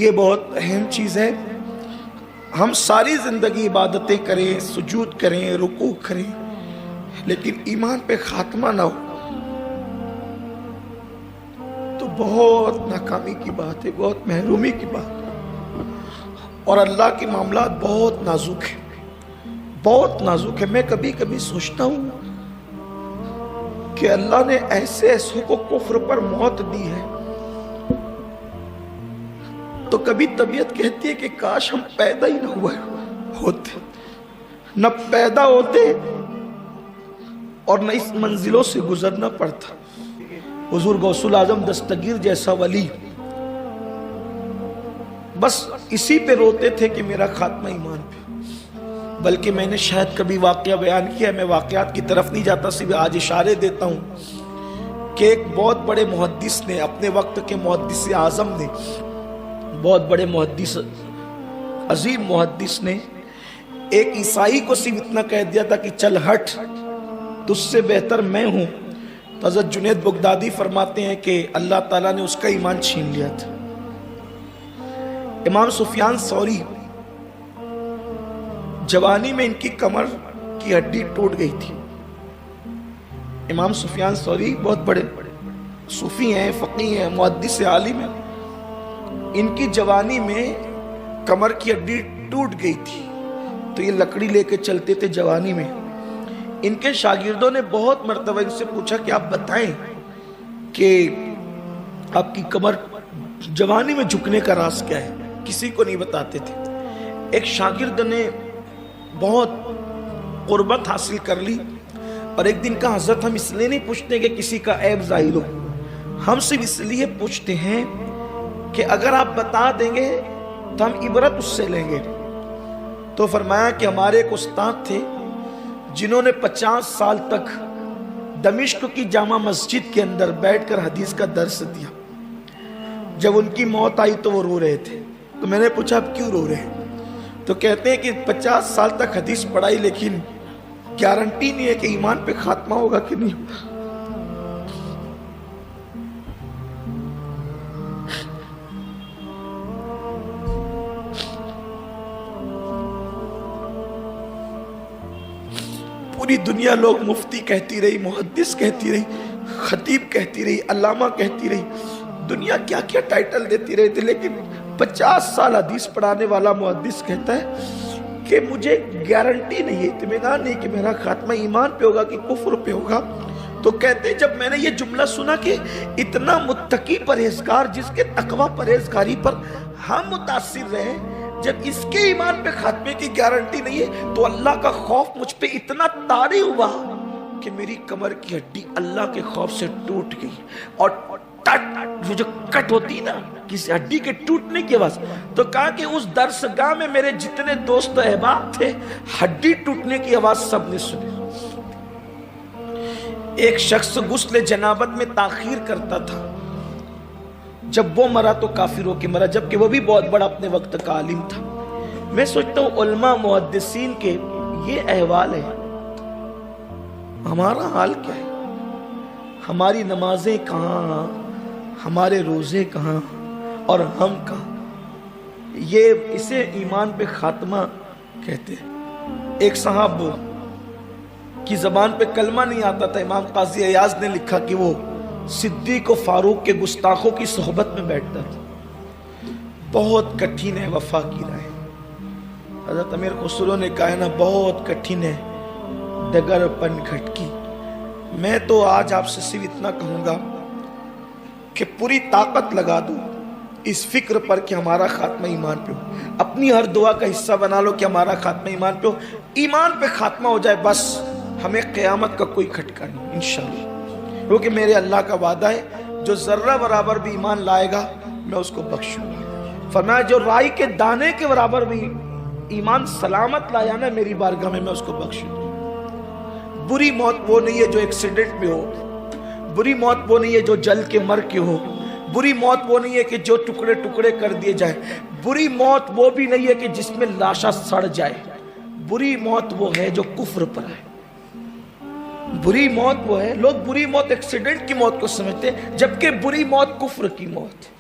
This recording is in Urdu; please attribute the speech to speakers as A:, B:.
A: یہ بہت اہم چیز ہے. ہم ساری زندگی عبادتیں کریں، سجود کریں، رکوع کریں، لیکن ایمان پہ خاتمہ نہ ہو تو بہت ناکامی کی بات ہے، بہت محرومی کی بات ہے. اور اللہ کے معاملات بہت نازک ہیں، بہت نازک ہے. میں کبھی کبھی سوچتا ہوں کہ اللہ نے ایسے ایسوں کو کفر پر موت دی ہے تو کبھی طبیعت کہتی ہے کہ کاش ہم پیدا ہی نہ ہوتے، نہ پیدا ہوتے اور نہ اس منزلوں سے گزرنا پڑتا. حضور غوث الاعظم دستگیر جیسا ولی بس اسی پہ روتے تھے کہ میرا خاتمہ ایمان پہ. بلکہ میں نے شاید کبھی واقعہ بیان کیا، میں واقعات کی طرف نہیں جاتا، صرف آج اشارے دیتا ہوں کہ ایک بہت بڑے محدث نے، اپنے وقت کے محدث اعظم نے، بہت بڑے محدث، عظیم محدث نے ایک عیسائی کو صرف اتنا کہہ دیا تھا کہ چل ہٹ، تجھ سے بہتر میں ہوں. تو حضرت جنید بغدادی فرماتے ہیں کہ اللہ تعالیٰ نے اس کا ایمان چھین لیا تھا. امام سفیان ثوری جوانی میں ان کی کمر کی ہڈی ٹوٹ گئی تھی. امام سفیان ثوری بہت بڑے صوفی ہیں، فقیہ ہیں، محدث عالم ہیں. ان کی جوانی میں کمر کی ہڈی ٹوٹ گئی تھی تو یہ لکڑی لے کے چلتے تھے جوانی میں. ان کے شاگردوں نے بہت مرتبہ ان سے پوچھا کہ آپ بتائیں کہ آپ کی کمر جوانی میں جھکنے کا راز کیا ہے. کسی کو نہیں بتاتے تھے. ایک شاگرد نے بہت قربت حاصل کر لی اور ایک دن کہا حضرت ہم اس لیے نہیں پوچھتے کہ کسی کا عیب ظاہر ہو، ہم صرف اس لیے پوچھتے ہیں کہ اگر آپ بتا دیں گے تو ہم عبرت اس سے لیں گے. تو فرمایا کہ ہمارے ایک استاد تھے جنہوں نے 50 سال تک دمشق کی جامع مسجد کے اندر بیٹھ کر حدیث کا درس دیا. جب ان کی موت آئی تو وہ رو رہے تھے. تو میں نے پوچھا اب کیوں رو رہے ہیں؟ تو کہتے ہیں کہ 50 سال تک حدیث پڑھائی لیکن گارنٹی نہیں ہے کہ ایمان پہ خاتمہ ہوگا کہ نہیں ہوگا. پوری دنیا لوگ مفتی کہتی رہی، محدث کہتی رہی، خطیب کہتی رہی، علامہ کہتی رہی، دنیا کیا کیا ٹائٹل دیتی رہی تھی، لیکن 50 سال حدیث پڑھانے والا محدث کہتا ہے کہ مجھے گارنٹی نہیں ہے، اطمینان نہیں کہ میرا خاتمہ ایمان پہ ہوگا کہ کفر پہ ہوگا. تو کہتے ہیں جب میں نے یہ جملہ سنا کہ اتنا متقی پرہیزگار جس کے تقوی پرہیزگاری پر ہم متاثر رہے، جب اس کے ایمان پہ خاتمے کی گارنٹی نہیں ہے تو اللہ کا خوف مجھ پہ اتنا طاری ہوا کہ میری کمر کی ہڈی اللہ کے خوف سے ٹوٹ گئی. اور جو کٹ ہوتی نا کسی ہڈی کے ٹوٹنے کی آواز، تو کہا کہ اس درسگاہ میں میرے جتنے دوست احباب تھے ہڈی ٹوٹنے کی آواز سب نے سنی. ایک شخص غسل جنابت میں تاخیر کرتا تھا، جب وہ مرا تو کافر ہو کے مرا، جبکہ وہ بھی بہت بڑا اپنے وقت کا عالم تھا. میں سوچتا ہوں علماء محدثین کے یہ احوال ہے، ہمارا حال کیا ہے؟ ہماری نمازیں کہاں، ہمارے روزے کہاں اور ہم کہاں؟ یہ اسے ایمان پہ خاتمہ کہتے ہیں. ایک صاحب کی زبان پہ کلمہ نہیں آتا تھا، امام قاضی ایاز نے لکھا کہ وہ صدیق و فاروق کے گستاخوں کی صحبت میں بیٹھتا تھا. بہت کٹھن ہے وفا کی راہ. حضرت امیر خسرو نے کہا نا بہت کٹھن ہے ڈگر پن کھٹکی. میں تو آج آپ سے صرف اتنا کہوں گا کہ پوری طاقت لگا دو اس فکر پر کہ ہمارا خاتمہ ایمان پہ ہو. اپنی ہر دعا کا حصہ بنا لو کہ ہمارا خاتمہ ایمان پہ ہو. ایمان پہ خاتمہ ہو جائے بس ہمیں قیامت کا کوئی کھٹکا نہیں انشاءاللہ. کیونکہ میرے اللہ کا وعدہ ہے جو ذرہ برابر بھی ایمان لائے گا میں اس کو بخشوں گا. فرمایا جو رائی کے دانے کے برابر بھی ایمان سلامت لایا نا میری بارگاہ میں اس کو بخشوں گا. بری موت وہ نہیں ہے جو ایکسیڈنٹ میں ہو، بری موت وہ نہیں ہے جو جل کے مر کے ہو، بری موت وہ نہیں ہے کہ جو ٹکڑے ٹکڑے کر دیے جائیں، بری موت وہ بھی نہیں ہے کہ جس میں لاشا سڑ جائے. بری موت وہ ہے جو کفر پر ہے. بری موت وہ ہے، لوگ بری موت ایکسیڈنٹ کی موت کو سمجھتے ہیں جبکہ بری موت کفر کی موت ہے.